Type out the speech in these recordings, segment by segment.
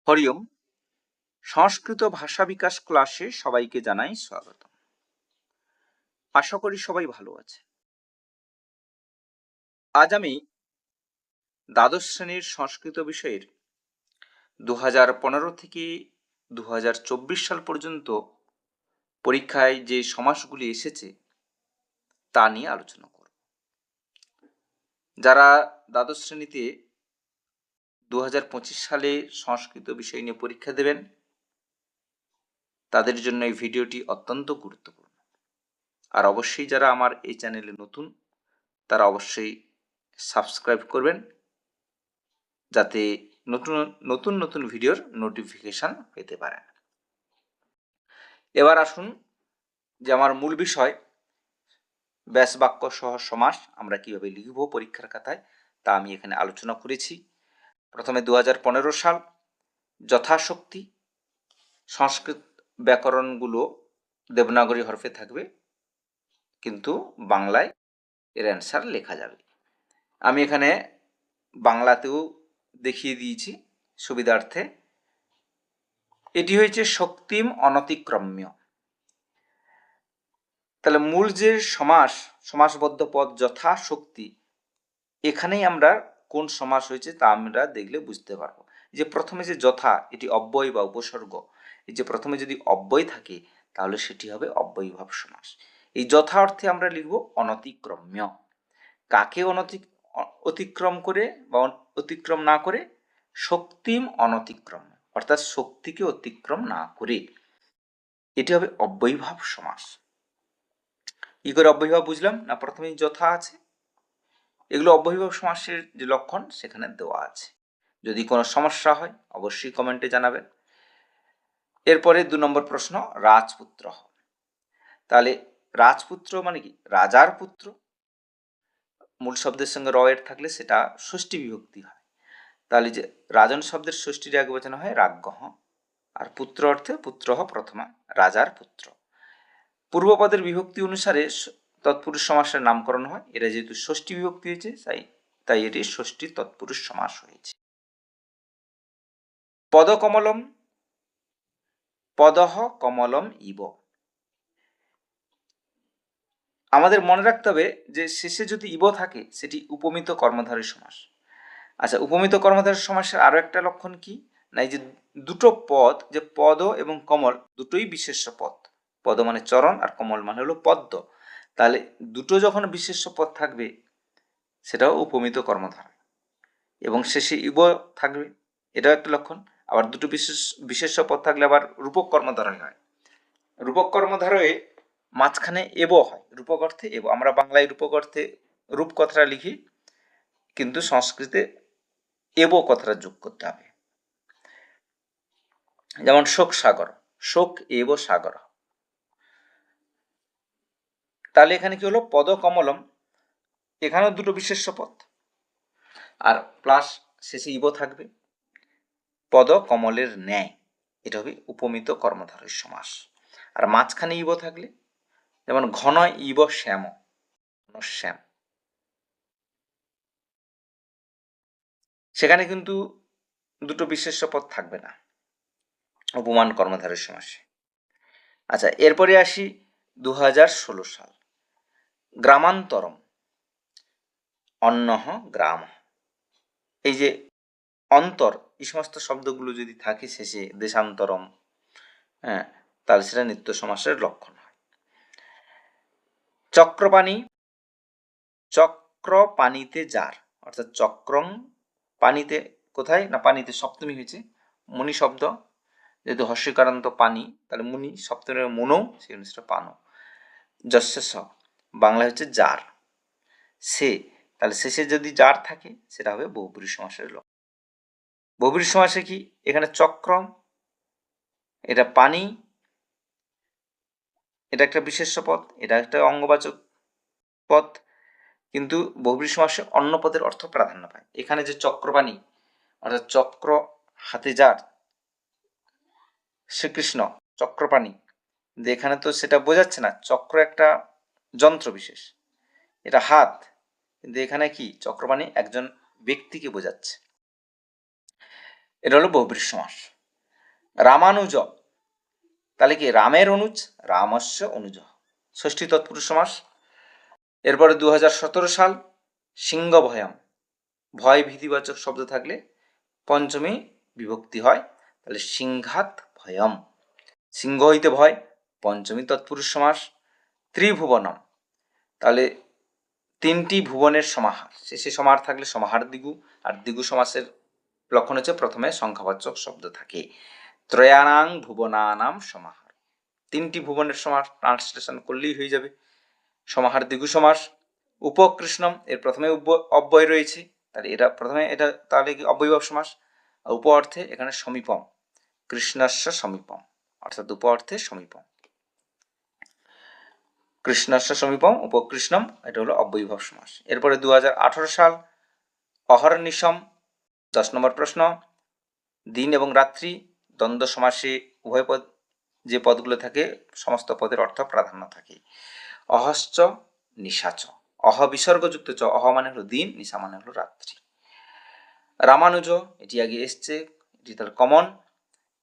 হরিওম। সংস্কৃত ভাষা বিকাশ ক্লাসে সবাইকে জানাই স্বাগত। আশা করি সবাই ভালো আছে। আজ আমি দ্বাদশ শ্রেণীর সংস্কৃত বিষয়ের 2015 থেকে 2024 সাল পর্যন্ত পরীক্ষায় যে সমাসগুলি এসেছে তা নিয়ে আলোচনা করব। যারা দ্বাদশ শ্রেণীতে 2025 সালে সংস্কৃত বিষয় নিয়ে পরীক্ষা দেবেন তাদের জন্য এই ভিডিওটি অত্যন্ত গুরুত্বপূর্ণ। আর অবশ্যই যারা আমার এই চ্যানেলে নতুন তারা অবশ্যই সাবস্ক্রাইব করবেন, যাতে নতুন নতুন ভিডিওর নোটিফিকেশন পেতে পারেন। এবার আসুন যে আমার মূল বিষয় ব্যাস বাক্য সহ সমাস আমরা কিভাবে লিখব পরীক্ষার খাতায় তা আমি এখানে আলোচনা করেছি। প্রথমে 2015 সাল যথাশক্তি সংস্কৃত ব্যাকরণগুলো দেবনাগরী হরফে থাকবে, কিন্তু বাংলায় এর অ্যান্সার লেখা যাবে। আমি এখানে বাংলাতেও দেখিয়ে দিয়েছি সুবিধার্থে। এটি হয়েছে শক্তিম অনতিক্রম্য। তাহলে মূল যে সমাসবদ্ধ পদ যথাশক্তি, এখানেই আমরা কোন সমাস হয়েছে তা আমরা দেখলে বুঝতে পারবো। যে প্রথমে যে যথা, এটি অব্যয় বা উপসর্গ। এই যে প্রথমে যদি অব্যয় থাকে তাহলে সেটি হবে অব্যয়ীভাব সমাস। এই যথা অর্থে আমরা লিখব অনতিক্রম্য। কাকে অতিক্রম করে বা অতিক্রম না করে? শক্তিম অনতিক্রম, অর্থাৎ শক্তিকে অতিক্রম না করে। এটি হবে অব্যয়ীভাব সমাস। কি করে অব্যয়ীভাব বুঝলাম না? প্রথমেই যথা আছে, এগুলো অব্যয়ীভাব সমাসের যে লক্ষণ সেখানে দেওয়া আছে। যদি কোনো সমস্যা হয় অবশ্যই কমেন্টে জানাবেন। এরপরে 2 নম্বর প্রশ্ন, রাজপুত্র। তাহলে রাজপুত্র মানে কি? রাজার পুত্র। মূল শব্দের সঙ্গে র এর থাকলে সেটা ষষ্ঠী বিভক্তি হয়। তাহলে যে রাজন শব্দের ষষ্ঠীর একবচন হয় রাজ্ঞহ, আর পুত্র অর্থে পুত্র প্রথমা, রাজার পুত্র। পূর্বপদের বিভক্তি অনুসারে তৎপুরুষ সমাসের নামকরণ হয়। এটা যেহেতু ষষ্ঠী বিভক্তি হয়েছে তাই এটি ষষ্ঠী তৎপুরুষ সমাস হয়েছে। পদকমলম, পদহ কমলম ইব। আমাদের মনে রাখতে হবে যে শেষে যদি ইব থাকে সেটি উপমিত কর্মধারী সমাস। আচ্ছা, উপমিত কর্মধারী সমাসের আরো একটা লক্ষণ কি না? এই যে দুটো পদ, যে পদ এবং কমল দুটোই বিশেষ্য পদ। পদ মানে চরণ আর কমল মানে হলো পদ্ম। তাহলে দুটো যখন বিশেষ্য পদ থাকবে সেটাও উপমিত কর্মধারয়, এবং শেষে ইব থাকবে, এটাও একটা লক্ষণ। আবার দুটো বিশেষ্য পদ থাকলে আবার রূপক কর্মধারয় হয়। রূপক কর্মধারয়ে মাঝখানে এব হয়, রূপক অর্থে এব। আমরা বাংলায় রূপক অর্থে রূপ কথাটা লিখি, কিন্তু সংস্কৃতে এব কথাটা যোগ করতে হবে। যেমন শোক সাগর, শোক এব সাগর। তাহলে এখানে কি হলো? পদ কমলম, এখানেও দুটো বিশেষ্য পদ, আর প্লাস শেষে ইব থাকবে। পদ কমলের ন্যায়, এটা হবে উপমিত কর্মধারয় সমাস। আর মাঝখানে ইব থাকলে, যেমন ঘন ইব শ্যাম, শ্যাম, সেখানে কিন্তু দুটো বিশেষ্য পদ থাকবে না উপমান কর্মধারয় সমাসে। আচ্ছা, এরপরে আসি 2016 সাল, গ্রামান্তরম, অন্যহ গ্রাম। এই যে অন্তর, এই সমস্ত শব্দগুলো যদি থাকে শেষে, দেশান্তরম, হ্যাঁ, তাহলে সেটা নিত্য সমাসের লক্ষণ হয়। চক্রপাণি, চক্র পানিতে যার, অর্থাৎ চক্রং পানিতে, কোথায় না? পানিতে সপ্তমী হয়েছে, মুনি শব্দ, যেহেতু হস্যকারান্ত পানি, তাহলে মুনি সপ্তমী মনৌ, সেই অনুসারে পানো। যস্য স, বাংলা হচ্ছে যার, সে, তাহলে শেষে যদি যার থাকে সেটা হবে বহুব্রীহি সমাসের লক্ষণ। বহুব্রীহি সমাসে কি? এখানে চক্রম, এটা পানি, এটা একটা বিশেষ্য পদ, এটা একটা অঙ্গবাচক পদ, কিন্তু বহুব্রীহি সমাসে অন্য পদের অর্থ প্রাধান্য পায়। এখানে যে চক্রপাণি, অর্থাৎ চক্র হাতে যার, শ্রীকৃষ্ণ চক্রপাণি, কিন্তু এখানে তো সেটা বোঝাচ্ছে না। চক্র একটা যন্ত্র বিশেষ, এটা হাত, কিন্তু এখানে কি? চক্রপাণি একজন ব্যক্তিকে বোঝাচ্ছে। এটা হলো বহুব্রীহি সমাস। রামানুজ, তাহলে কি রামের অনুজ, রামস্য অনুজ, ষষ্ঠী তৎপুরুষ সমাস। এরপরে 2017 সাল সিংহ ভয়ম, ভয় ভীতিবাচক শব্দ থাকলে পঞ্চমী বিভক্তি হয়, তাহলে সিংহাত ভয়ম, সিংহ হইতে ভয়, পঞ্চমী তৎপুরুষ সমাস। ত্রিভুবনম, তাহলে তিনটি ভুবনের সমাহার, শেষে সমাহার থাকলে সমাহার দ্বিগু, আর দ্বিগু সমাসের লক্ষণ হচ্ছে প্রথমে সংখ্যাবাচক শব্দ থাকে। ত্রয়ানাং ভুবনানাম সমাহার, তিনটি ভুবনের সমাহার ট্রান্সলেশন করলেই হয়ে যাবে সমাহার দ্বিগু সমাস। উপকৃষ্ণম, এর প্রথমে অব্যয় রয়েছে, তাহলে এটা প্রথমে এটা তাহলে কি অব্যয়ভাব সমাস। আর উপ অর্থে এখানে সমীপম, কৃষ্ণস্য সমীপম, অর্থাৎ উপ অর্থে সমীপম, কৃষ্ণস্য সমীপম উপকৃষ্ণম, এটা হলো অব্যয়ভাব সমাস। এরপরে 2018 সাল অহর্নিশম, 10 নম্বর প্রশ্ন, দিন এবং রাত্রি দ্বন্দ্ব সমাসে উভয় পদ, যে পদগুলো থাকে সমস্ত পদের অর্থ প্রাধান্য থাকে। অহশ্চ নিশাচ, অহ বিসর্গযুক্ত চ, অহ মানে হলো দিন, নিশা মানে হলো রাত্রি। রামানুজ, এটি আগে এসছে, এটি তাহলে কমন।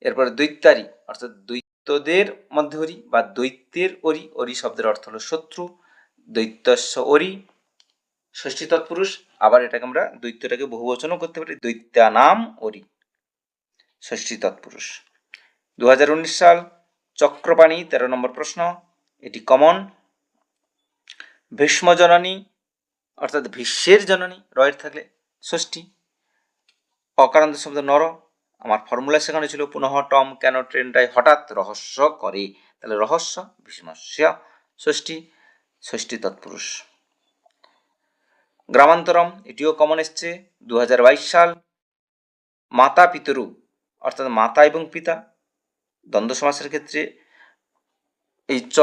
এরপরে দৈত্যারি, অর্থাৎ দৈত্যদের মধ্যে অরি বা দৈত্যের অরি, অরি শব্দের অর্থ হলো শত্রু, দৈত্যস্য অরি, ষষ্ঠী তৎপুরুষ। আবার এটাকে আমরা দৈত্যটাকে বহুবচনও করতে পারি, দৈত্যানাম অরি, ষষ্ঠী তৎপুরুষ। 2019 সাল চক্রপাণি, 13 নম্বর প্রশ্ন, এটি কমন। ভীষ্ম জননী, অর্থাৎ ভীষ্মের জননী, রয়ের থাকলে ষষ্ঠী। অকারান্ত শব্দ নর, আমার ফর্মুলা শেখানো ছিল পুনঃ টম কেন ট্রেনটাই হঠাৎ রহস্য করে, তাহলে রহস্য ভীষ্মস্য, ষষ্ঠী, ষষ্ঠী তৎপুরুষ। গ্রামান্তরম, এটিও কমন এসছে 2022 সাল। মাতা পিতরু, অর্থাৎ মাতা এবং পিতা, দ্বন্দ্ব সমাসের ক্ষেত্রে এই চ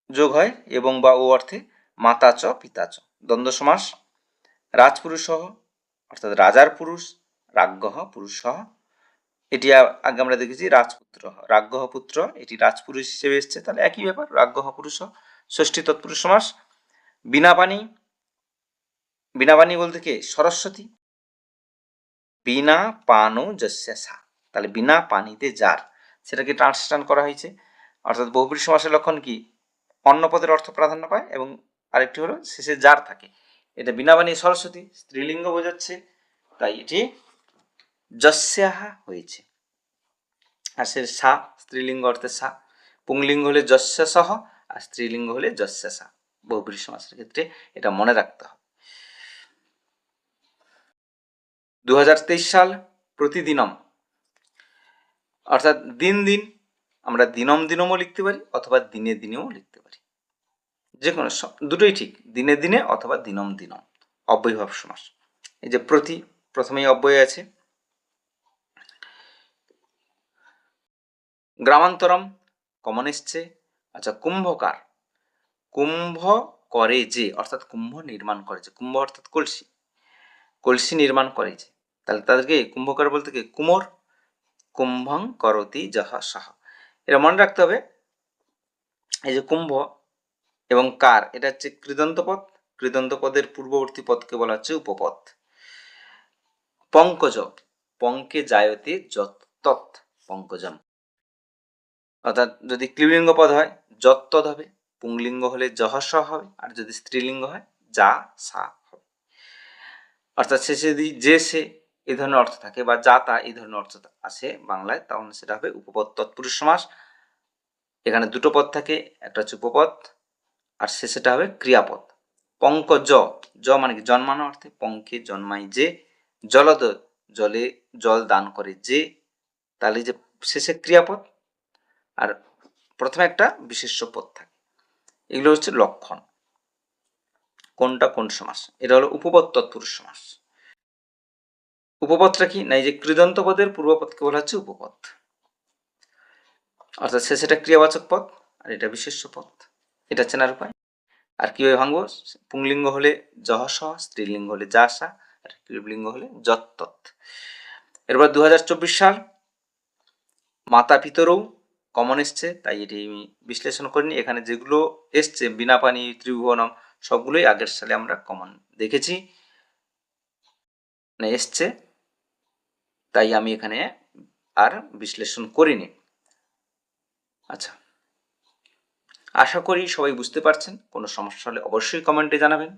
যোগ হয় এবং বা ও অর্থে মাতা চ পিতা চ, দ্বন্দ্ব সমাস। রাজপুরুষ, অর্থাৎ রাজার পুরুষ, রাজ্ঞ পুরুষ, এটি আগে আমরা দেখেছি রাজপুত্র, রাজ্ঞ পুত্র, এটি রাজপুরুষ হিসেবে এসছে, তাহলে একই ব্যাপার, রাজ্ঞ পুরুষ, ষষ্ঠী তৎপুরুষ সমাস। বীণাপাণি, বীণাপাণি বলতে কে, সরস্বতী, বিনা পানো যস্যা, তাহলে বিনা পানিতে যার, সেটাকে ট্রান্সলেশন করা হয়েছে, অর্থাৎ বহুব্রীহি সমাসের লক্ষণ কি, অন্য পদের অর্থ প্রাধান্য পায় এবং আরেকটি হলো শেষে যার থাকে। এটা বীণাপাণি সরস্বতী, স্ত্রীলিঙ্গ বোঝাচ্ছে, তাই এটি যস্যাহা হয়েছে। আর সে সা স্ত্রীলিঙ্গ অর্থে সা, পুংলিঙ্গ হলে যস্য সহ, আর স্ত্রীলিঙ্গ হলে যস্য সা, বহুব্রীহি সমাসের ক্ষেত্রে এটা মনে রাখতে হবে। 2023 সাল প্রতিদিনম, অর্থাৎ দিন দিন, আমরা দিনম দিনমও লিখতে পারি অথবা দিনে দিনেও লিখতে পারি, যে কোনো দুটোই ঠিক, দিনে দিনে অথবা দিনম দিনম, অব্যয়ভাব সমাস। এই যে প্রতি, প্রথমেই অব্যয় আছে। গ্রামান্তরম কমন এসছে। আচ্ছা, কুম্ভকার, কুম্ভ করে যে, অর্থাৎ কুম্ভ নির্মাণ করে যে, কুম্ভ অর্থাৎ কলসি, কলসি নির্মাণ করে যে, তাহলে তাদেরকে কুম্ভকার বলতে কি, কুমোর, কুম্ভং করতি যাহা সাহা। এটা মনে রাখতে হবে, এই যে কুম্ভ এবং কার, এটা হচ্ছে কৃদন্ত পদ, কৃদন্ত পদের পূর্ববর্তী পদকে বলা হচ্ছে উপপদ। পঙ্কজ, পঙ্কে জায়তে যত্তৎ পঙ্কজম, অর্থাৎ যদি ক্লিবলিঙ্গ পদ হয় যত্তৎ হবে, পুংলিঙ্গ হলে যহস হবে, আর যদি স্ত্রীলিঙ্গ হয় যা সা হবে, অর্থাৎ শেষে যদি যে সে এই ধরনের অর্থ থাকে বা যা তা এই ধরনের অর্থ আসে বাংলায়, তাহলে সেটা হবে উপপদ তৎপুরুষ সমাস। এখানে দুটো পদ থাকে, একটা হচ্ছে উপপদ আর শেষেটা হবে ক্রিয়াপদ। পঙ্কজ, জ মানে কি জন্মানো অর্থে, পঙ্কে জন্মায় যে, জলদ জলে জল দান করে যে, তাহলে যে শেষে ক্রিয়াপদ আর প্রথমে একটা বিশেষ্য পদ থাকে, এগুলো হচ্ছে লক্ষণ কোনটা কোন সমাস। এটা হলো উপপদ তৎপুরুষ সমাস। উপপদটা কি না, এই যে কৃদন্ত পদের পূর্বপদকে বলা হচ্ছে উপপদ, অর্থাৎ শেষেটা ক্রিয়াবাচক পদ আর এটা বিশেষ্য পদ, এটা চেনার উপায়। আর কিভাবে ভাঙবো, পুংলিঙ্গ হলে যহস, স্ত্রীলিঙ্গ হলে যাসা, আর ক্লিবলিঙ্গ হলে যত্তৎ। এরপর 2024 সাল মাতা পিতরও কমন এসছে, তাই এটি আমি বিশ্লেষণ করিনি, এখানে যেগুলো এসছে বীণাপাণি, ত্রিভুবনম সবগুলোই আগের সালে আমরা কমন দেখেছি, এসছে, তাই আমি এখানে আর বিশ্লেষণ করিনি। আচ্ছা, আশা করি সবাই বুঝতে পারছেন। কোনো সমস্যা হলে অবশ্যই কমেন্টে জানাবেন।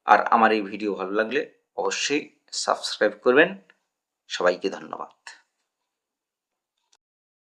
আর আমার এই ভিডিও ভালো লাগলে অবশ্যই সাবস্ক্রাইব করবেন। সবাইকে ধন্যবাদ।